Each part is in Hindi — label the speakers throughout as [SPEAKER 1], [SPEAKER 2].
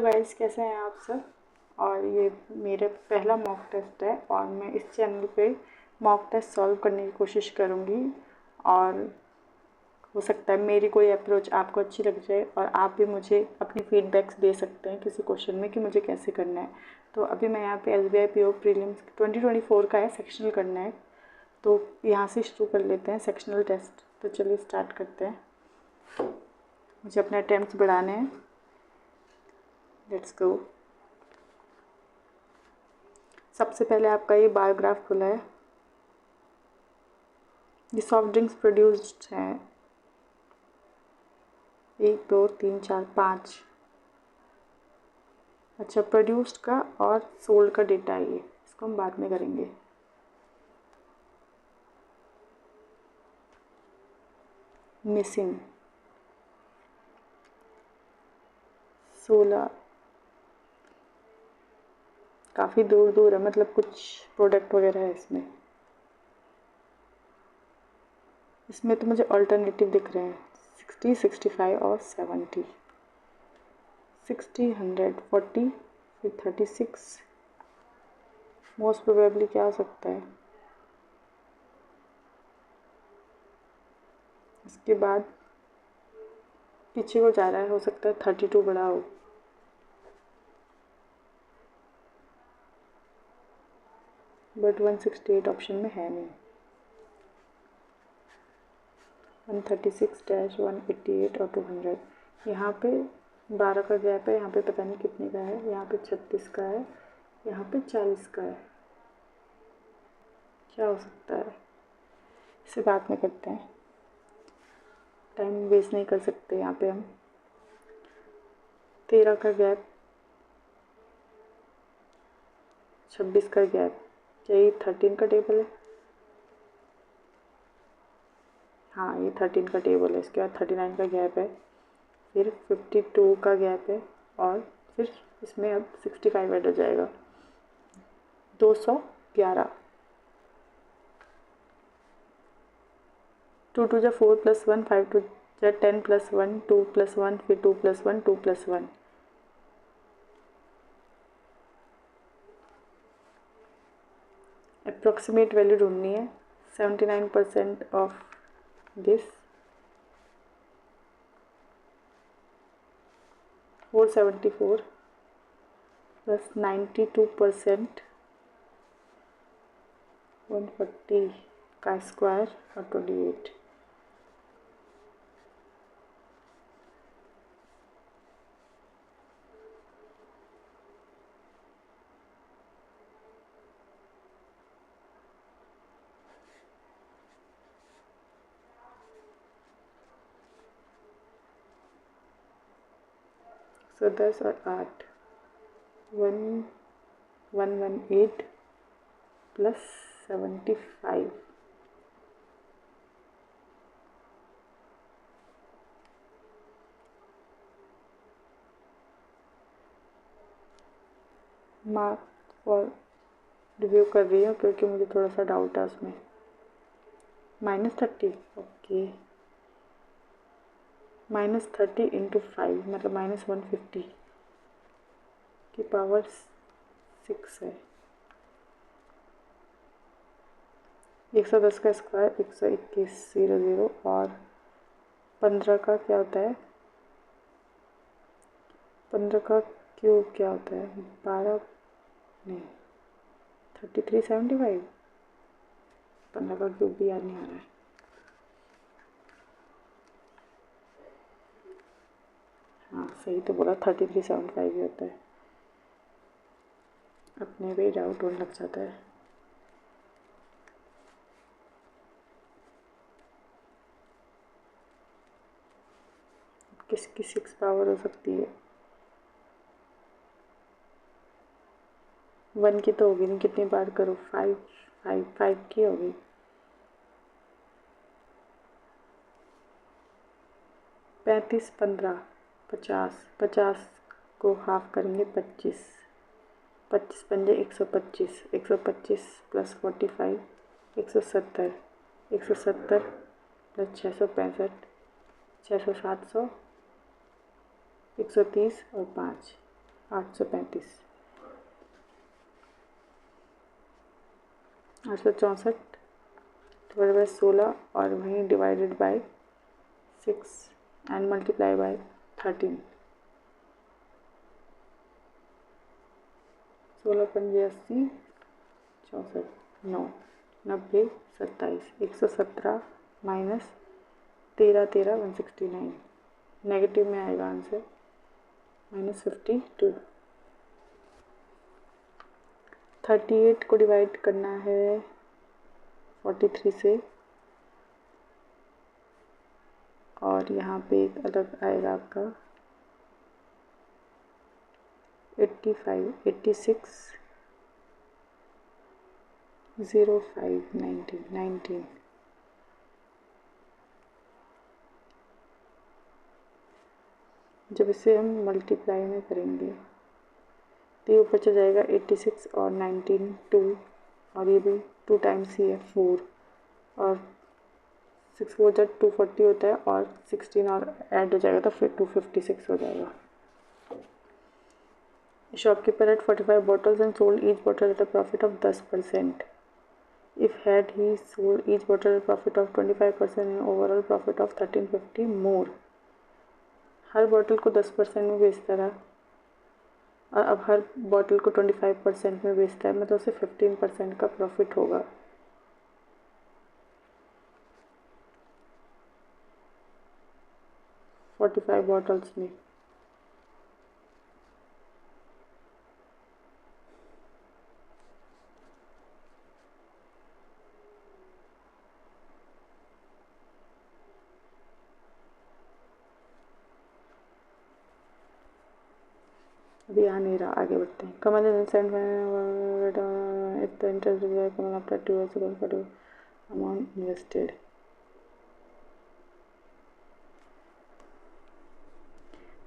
[SPEAKER 1] गाइस, कैसे हैं आप सब। और ये मेरा पहला मॉक टेस्ट है और मैं इस चैनल पे मॉक टेस्ट सॉल्व करने की कोशिश करूँगी। और हो सकता है मेरी कोई अप्रोच आपको अच्छी लग जाए और आप भी मुझे अपनी फीडबैक्स दे सकते हैं किसी क्वेश्चन में कि मुझे कैसे करना है। तो अभी मैं यहाँ पे SBI PO प्रीलिम्स 2024 का है, सेक्शनल करना है। तो यहाँ से शुरू कर लेते हैं सेक्शनल टेस्ट। तो चलिए स्टार्ट करते हैं। मुझे अपने अटैम्प्ट्स बढ़ाने हैं। Let's go. सबसे पहले आपका ये बार ग्राफ खुला है। ये सॉफ्ट ड्रिंक्स प्रोड्यूस्ड हैं 1 2 3 4 5। अच्छा, प्रोड्यूस्ड का और सोल्ड का डेटा है ये, इसको हम बाद में करेंगे। मिसिंग 16, काफ़ी दूर दूर है, मतलब कुछ प्रोडक्ट वगैरह है इसमें। इसमें तो मुझे अल्टरनेटिव दिख रहे हैं 60 65 और 70। 60 100 40 फिर 36। मोस्ट प्रोबेबली क्या हो सकता है। इसके बाद पीछे को जा रहा है, हो सकता है 32 बड़ा हो। बट 168 ऑप्शन में है नहीं। 136-188 और 200। यहाँ पे 12 का गैप है, यहाँ पे पता नहीं कितने का है। यहाँ पे 36 का है, यहाँ पे 40 का है। क्या हो सकता है, इसे बाद में करते हैं, टाइम वेस्ट नहीं कर सकते यहाँ पे हम। 13 का गैप, 26 का गैप, क्या ये 13 का टेबल है? हाँ, ये 13 का टेबल है। इसके बाद 39 का गैप है, फिर 52 का गैप है और फिर इसमें अब 65 ऐड हो जाएगा। 211। 2 2 जा 4 + 1, 5 2 जा 10 + 1, 2 + 1, फिर 2 + 1, 2 + 1। अप्रॉक्सीमेट वैल्यू ढूंढनी है। 79% ऑफ दिस 474 प्लस 92% 140 का स्क्वायर और 28। सो 10 और 8 1118 प्लस 75। मार्क और रिव्यू कर रही हूँ क्योंकि मुझे थोड़ा सा डाउट है उसमें। -30, ओके। -30 × 5 मतलब -150 की पावर 6 है। 110 का स्क्वायर 121 0 0 और 15 का क्या होता है? 15 का क्यूब क्या होता है? 12 नहीं, 3375। 15 का क्यूब भी याद नहीं आ रहा है। हाँ, सही तो बोला, 3375 ही होता है। अपने भी डाउट होने लग जाता है। किसकी 6 पावर हो सकती है? 1 की तो होगी नहीं, कितनी बार करो? 5 5 5 की होगी। 35 15 50 50 को हाफ करेंगे 25। 25 पंजे 125, 125 प्लस 45 170, 170 प्लस 665 600 700 130 और 5। 835, 864 डिवाइडेड बाई 16 और वहीं divided by 6 and multiply by 13। 16 पंजे 80, 64, 9, 90, 27, 117 माइनस 13 13 169, नेगेटिव में आएगा आंसर -52। 38 को डिवाइड करना है 43 से और यहाँ पे एक अलग आएगा आपका 85, 86, 05, 19, 19। जब इसे हम मल्टीप्लाई में करेंगे तो ये ऊपर चल जाएगा 86 और 19 2 और ये भी 2 टाइम्स ही है 4 और 6 4 जब 240 होता है और 16 और ऐड हो जाएगा तो फिर 256 हो जाएगा। Shopkeeper had 45 bottles and sold each bottle at a profit of 10%. If had he sold each bottle at a profit of 25% and overall profit of 1350 more. Her bottle को 10% में बेचता रहा और अब हर बॉटल को 25% में बेचता है, मतलब उसे 15% का प्रॉफिट होगा। फोर्टी 45 बॉटल्स में अभी यहाँ नहीं रहा, आगे बढ़ते हैं। Kamal interest Kamal after 2 years amount invested.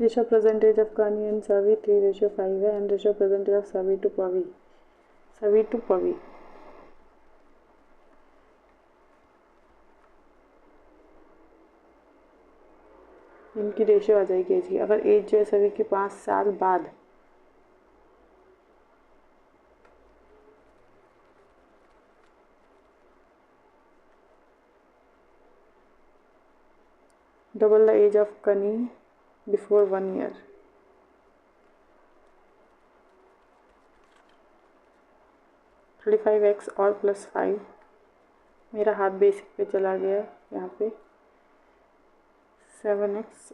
[SPEAKER 1] Ratio percentage of Kani and Savi 3:5 है and ratio percentage of Savi to Pavi. इनकी रेशियो आ जाएगी एज की। अगर एज जो है सभी की 5 साल बाद डबल द एज ऑफ कनी बिफोर 1 year। $35 और +5। मेरा हाथ बेसिक पे चला गया यहाँ पे 7x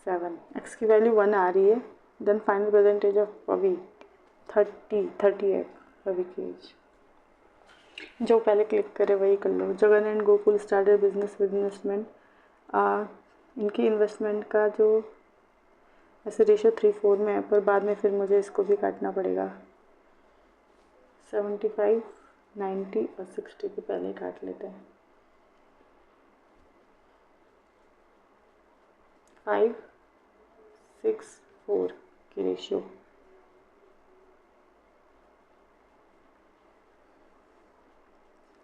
[SPEAKER 1] 7 x की वैल्यू 1 आ रही है। देन फाइनल परसेंटेज ऑफ पवी 30 है पवी की एज। जो पहले क्लिक करे वही कर लो। Jagan and Gokul started business with investment. इनकी इन्वेस्टमेंट का जो ऐसे रेशियो 3:4 में है, पर बाद में फिर मुझे इसको भी काटना पड़ेगा। 75 90 और 60 को पहले ही काट लेते हैं। 5 6 4 की रेशियो।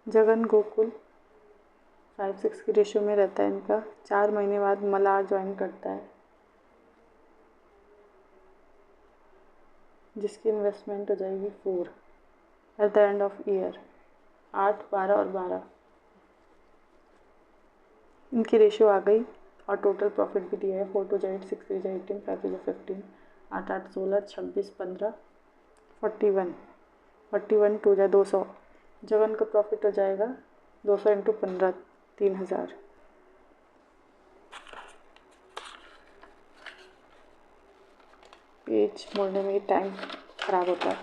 [SPEAKER 1] जगन गोकुल 5 6 की रेशियो में रहता है इनका। 4 महीने बाद मलार ज्वाइन करता है जिसकी इन्वेस्टमेंट हो जाएगी 4 at the end of year. 8 12 और 12 इनकी रेशियो आ गई और टोटल प्रॉफिट भी दिया है। 4 2 8 6 3 18 5 3 15 8 8 16 26 15 41 41 2 200। जगन का प्रॉफिट हो जाएगा 200 इंटू 15 3000। पेज मोड़ने में टाइम खराब होता है।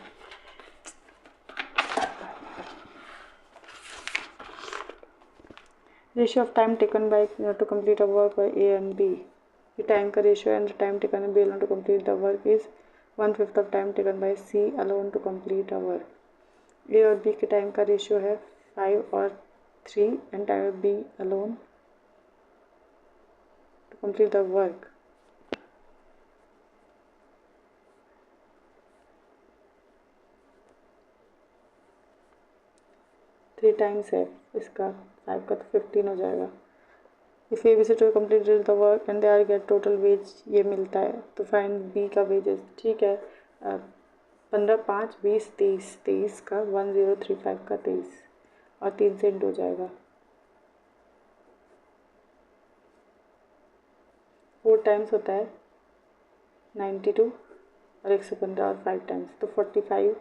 [SPEAKER 1] Ratio of time taken by to complete a work by A and B. ये टाइम का ratio and time taken by B alone to complete the work is 1/5 of time taken by C alone to complete a work. A और बी के टाइम का रेशियो है 5 और 3 and time of B alone to complete the work. Three times है इसका, 5 का तो 15 हो जाएगा। If A B C to complete the work and they are get total wage ये मिलता है तो फाइंड बी का वेजेस। ठीक है, 15 5 20 23, 23 का 1035 का 23 और 3 से इंटू हो जाएगा। 4 टाइम्स होता है 92 और 115 और 5 टाइम्स तो 45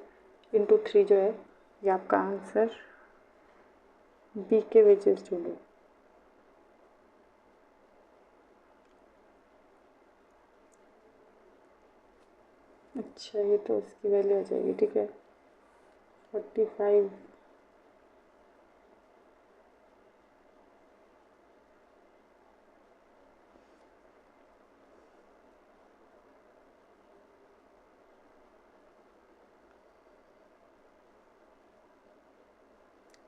[SPEAKER 1] इंटू 3 जो है ये आपका आंसर। बी के वेजेस ढूंढो। अच्छा ये तो उसकी वैल्यू हो जाएगी, ठीक है 45।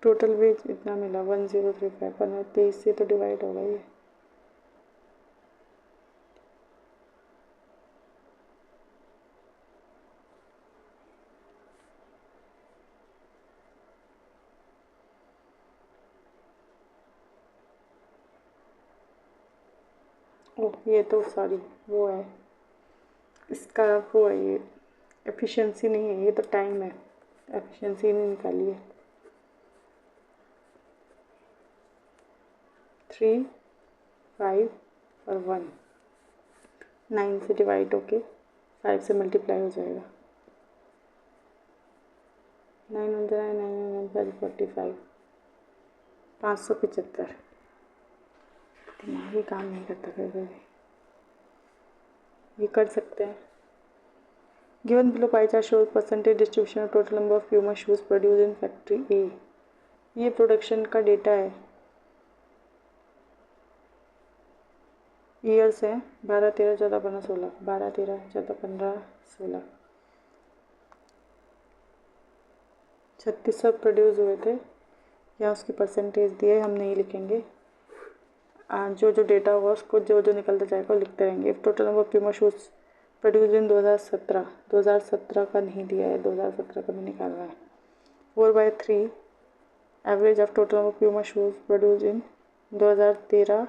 [SPEAKER 1] टोटल वेज इतना मिला 1035 पर 23 से तो डिवाइड होगा ये। ओह ये तो सॉरी वो है इसका, वो है ये एफिशिएंसी नहीं है, ये तो टाइम है, एफिशिएंसी नहीं निकाली है। 3 5 और 1 9 से डिवाइड होके 5 से मल्टीप्लाई हो जाएगा। 9 575। दिमाग ही काम नहीं करता कभी। ये कर सकते हैं। Given below pie chart shows percentage distribution of total number of Puma shoes produce in factory A. ये प्रोडक्शन का डेटा है, ईयर्स हैं 12 13 14 15 16, 12 13 14 15 16, 3600 प्रोड्यूस हुए थे। यहाँ उसकी परसेंटेज दी है, हम नहीं लिखेंगे। जो जो डेटा होगा उसको जो जो निकलता जाएगा वो लिखते रहेंगे। Total number of Puma shoes produce इन 2017, 2017 का नहीं दिया है, 2017 का भी निकालना है। 4/3 average of total number of Puma shoes produce in 2013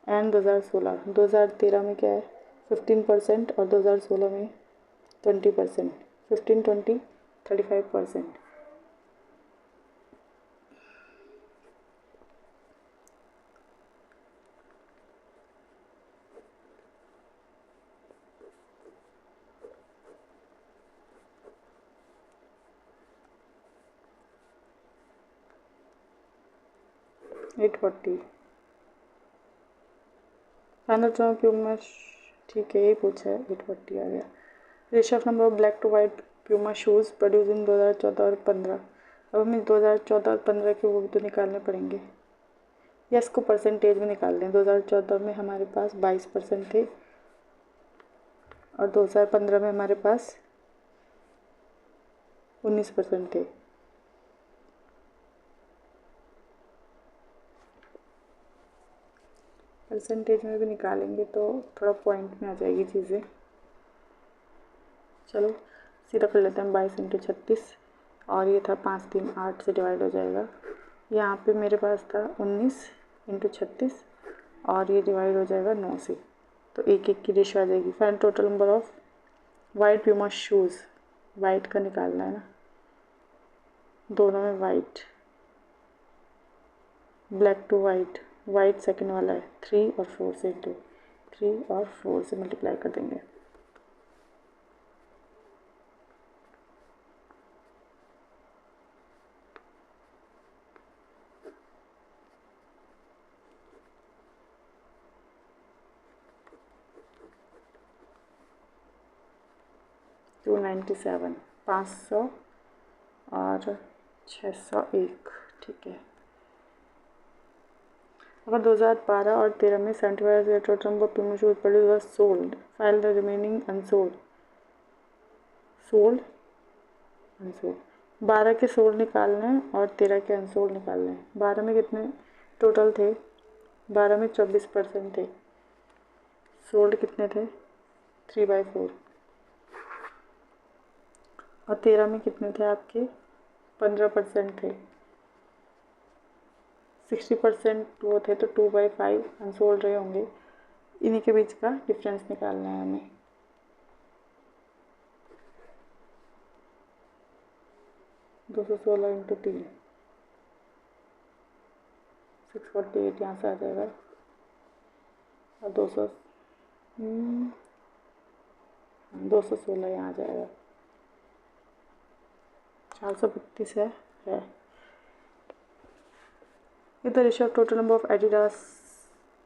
[SPEAKER 1] and 2016। 2013 में क्या है 15% और 2016 में 20%, 15 20 35%। एट 40 फाइनल प्यूमा, ठीक है यही पूछा है, 840 आ गया। Ratio of number of black to white Puma shoes produce in 2014 और 15। अब हमें 2014 और 15 के वो भी तो निकालने पड़ेंगे, या इसको परसेंटेज में निकाल लें। 2014 में हमारे पास 22% थे और 2015 में हमारे पास 19% थे। परसेंटेज में भी निकालेंगे तो थोड़ा पॉइंट में आ जाएगी चीज़ें। चलो सीधा कर लेते हैं 22 इंटू 36 और ये था 5 3 8 से डिवाइड हो जाएगा। यहाँ पे मेरे पास था 19 इंटू 36 और ये डिवाइड हो जाएगा 9 से, तो एक एक की रेशियो आ जाएगी। Final total number of white Puma shoes, white का निकालना है ना, दोनों में white, black to white, white second वाला है 3 और 4 से इंटू 3 और 4 से मल्टीप्लाई कर देंगे। टू 97, 500 और 601, ठीक है। अगर 2012 और 13 में 75 total number of Puma shoes produce was sold, file the remaining unsold. Sold unsold 12 के सोल्ड निकालने हैं और 13 के अनसोल्ड निकालने हैं। 12 में कितने टोटल थे, 12 में 24% थे। सोल्ड कितने थे 3/4 और 13 में कितने थे आपके 15% थे। 60% वो थे तो 2/5 अनसोल्ड रहे होंगे। इन्हीं के बीच का डिफरेंस निकालना है हमें। 216 इंटू 3 648 यहाँ से आ जाएगा और 216 यहाँ आ जाएगा। 432 है। The ratio of total number of Adidas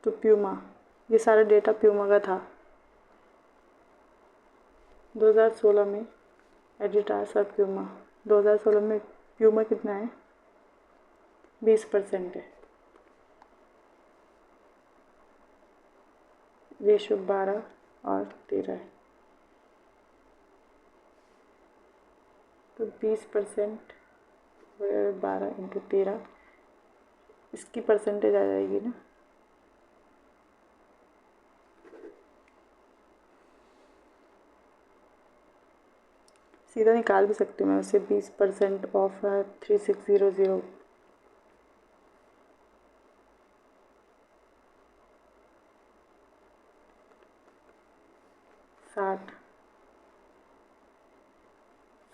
[SPEAKER 1] to Puma, ये सारा डेटा प्यूमा का था 2016 में। एडिडास और प्यूमा 2016 में प्यूमा कितना है 20% है। रेशियो 12 और 13 है, तो 20% 12 इंटू 13, इसकी परसेंटेज आ जाएगी ना। सीधा निकाल भी सकती हूँ मैं उसे। 20% ऑफ 3600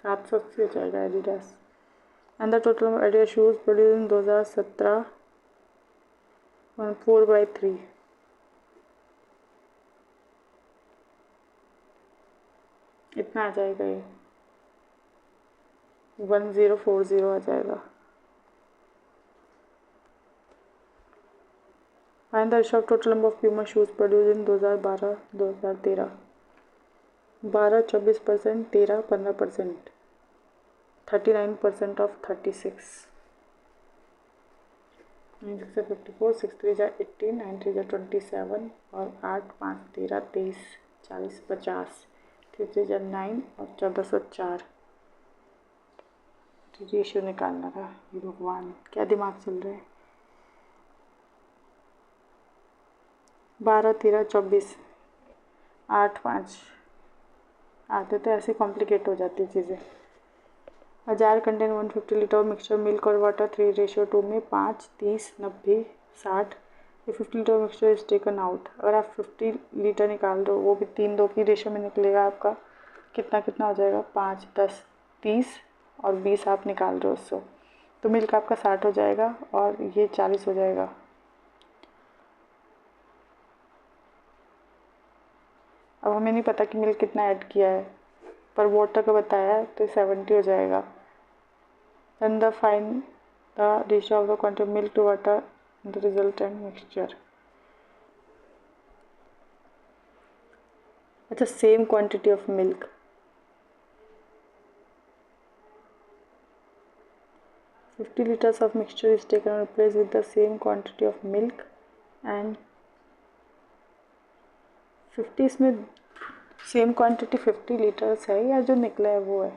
[SPEAKER 1] 780 हो जाएगा Adidas. And the total number Adidas shoes produce इन 2017 4/3, इतना आ जाएगा ये 1040 आ जाएगा। Find the ratio of total number of Puma shoes produce in 2012-2013। 12 24%, 13 15%, 39% of 36। 9 6 54, 6 3 18, 9 3 27 और 8 5 13 23 40 50, 3 3 9 और 1404। रेशियो निकालना था। ये भगवान क्या दिमाग चल रहा है। 12 13 24 8 5 आते तो ऐसे कॉम्प्लिकेट हो जाती चीज़ें। 1000 contain 150 litre of mixture milk और वाटर 3:2 में 5 30 90 60। ये 50 litre mixture is taken out. अगर आप 50 लीटर निकाल दो, वो भी 3-2 की रेशियो में निकलेगा आपका, कितना कितना हो जाएगा 5 10 30 और 20 आप निकाल रहे हो उससे, तो मिल्क आपका 60 हो जाएगा और ये 40 हो जाएगा। अब हमें नहीं पता कि मिल्क कितना ऐड किया है, पर वाटर का बताया है तो 70 हो जाएगा। then the find the ratio of the quantity of milk to water in the resultant mixture। अच्छा, same quantity of milk, fifty litres of mixture is taken और replace with the same quantity of milk and 50, इसमें सेम क्वांटिटी 50 लीटर्स है या जो निकला है वो है।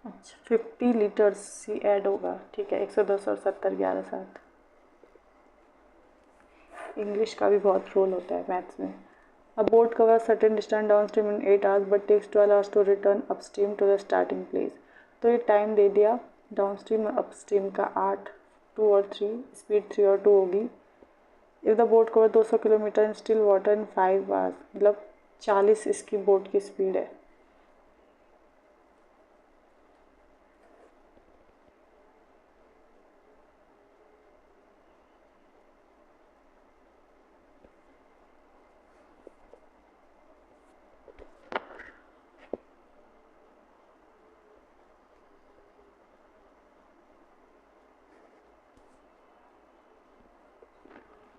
[SPEAKER 1] अच्छा, 50 लीटर्स ही ऐड होगा, ठीक है। 110 और 70 11 7। इंग्लिश का भी बहुत रोल होता है मैथ्स में। A boat covers certain distance downstream in 8 hours but takes 12 hours to return upstream to the starting place। तो ये टाइम दे दिया डाउनस्ट्रीम और अपस्ट्रीम का 8 2 और 3, स्पीड 3 और 2 होगी। If the boat cover 200 kilometre in still water in 5 hours, मतलब 40 इसकी बोट की स्पीड है।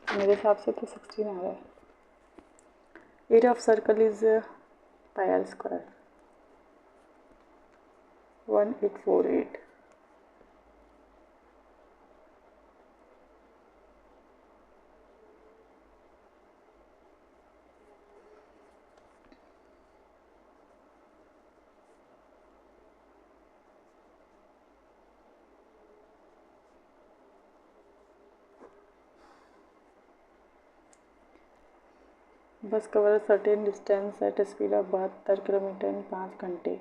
[SPEAKER 1] मेरे हिसाब से तो 16 आ रहा है। Area of circle is pi r square 1848। Bus cover certain distance at speed of 72 kilometre in 5 घंटे,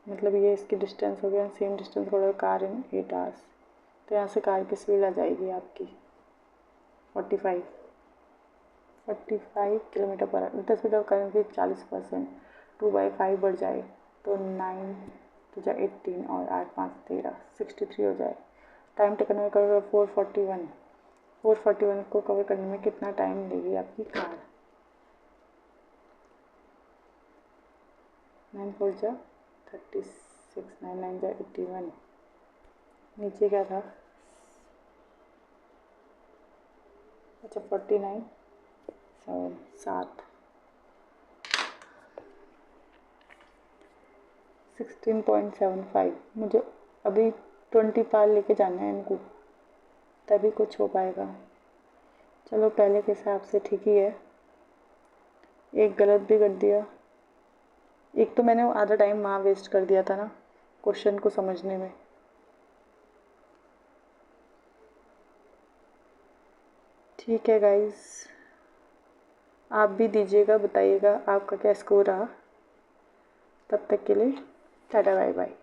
[SPEAKER 1] मतलब ये इसकी डिस्टेंस हो गया। Same distance cover car in 8 hours, तो यहाँ से कार की स्पीड आ जाएगी आपकी 45। 45 km/h। 10 मीटर करंट की 40%, 2/5 बढ़ जाए तो 9 तो जा 18 और 8 5 13 63 हो जाए। टाइम टेकन में कवर 441। 441 को कवर करने में कितना टाइम लेगी आपकी कार? 9 4 जा 36, 9 9 जा 81। नीचे क्या था? अच्छा 49 7 16.75। मुझे अभी 20 पार लेके जाना है इनको, तभी कुछ हो पाएगा। चलो पहले के हिसाब से ठीक ही है। एक गलत भी कर दिया, एक तो मैंने आधा टाइम वहाँ वेस्ट कर दिया था ना क्वेश्चन को समझने में। ठीक है गाइस, आप भी दीजिएगा, बताइएगा आपका क्या स्कोर रहा। तब तक के लिए टाटा बाय बाय।